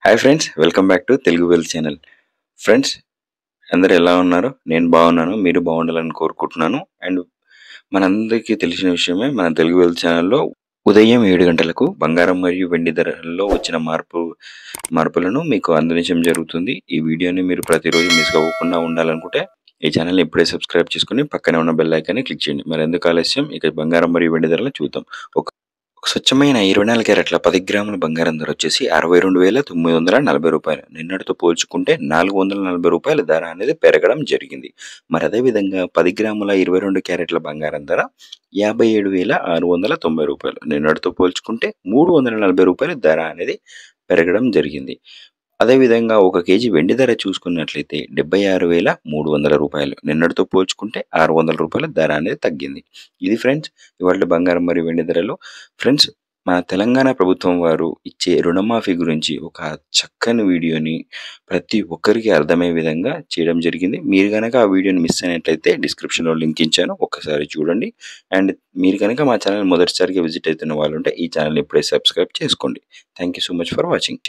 Hi friends, welcome back to Telugu well channel. Friends, అందరూ ఎలా ఉన్నారు? నేను బాగున్నాను, మీరు బాగుండాలని కోరుకుంటున్నాను. అండ్ మనందరికీ తెలిసిన విషయమే, మన తెలుగు వెల్ ఛానల్లో ఉదయం 7 గంటలకు బంగారం మరియు వెండి ధరల్లో వచ్చిన మార్పులను మీకు అందించడం జరుగుతుంది. ఈ వీడియోని మీరు ప్రతిరోజు మిస్ అవ్వకుండా ఉండాలనుకుంటే ఈ ఛానల్ని ఇప్పుడే సబ్స్క్రైబ్ చేసుకుని పక్కనే ఉన్న బెల్ ఐకాన్ని క్లిక్ చేయండి. మరి ఎందుకు ఆలస్యం, ఇక బంగారం మరియు వెండి ధరలు చూద్దాం. ఒక స్వచ్ఛమైన 24 క్యారెట్ల 10 గ్రాముల బంగారం ధర వచ్చేసి 62,940 రూపాయలు. నిన్నటితో పోల్చుకుంటే 440 రూపాయల ధర అనేది పెరగడం జరిగింది. మరి అదేవిధంగా 10 గ్రాముల 22 క్యారెట్ల బంగారం ధర 57,690 రూపాయలు. నిన్నటితో పోల్చుకుంటే 340 రూపాయల ధర అనేది పెరగడం జరిగింది. అదేవిధంగా 1 కేజీ వెండి ధర చూసుకున్నట్లయితే 76,300 రూపాయలు. నిన్నటితో పోల్చుకుంటే 600 రూపాయల ధర అనేది తగ్గింది. ఇది ఫ్రెండ్స్ ఇవాళ బంగారం మరియు వెండి ధరలు. ఫ్రెండ్స్, మన తెలంగాణ ప్రభుత్వం వారు ఇచ్చే రుణమాఫీ గురించి ఒక చక్కని వీడియోని ప్రతి ఒక్కరికి అర్థమయ్యే విధంగా చేయడం జరిగింది. మీరు కనుక ఆ వీడియోని మిస్ అయినట్లయితే డిస్క్రిప్షన్లో లింక్ ఇచ్చాను, ఒక్కసారి చూడండి. అండ్ మీరు కనుక మా ఛానల్ మొదటిసారిగా విజిట్ అవుతున్న వాళ్ళు ఉంటే ఈ ఛానల్ ఇప్పుడే సబ్స్క్రైబ్ చేసుకోండి. Thank you so much for watching.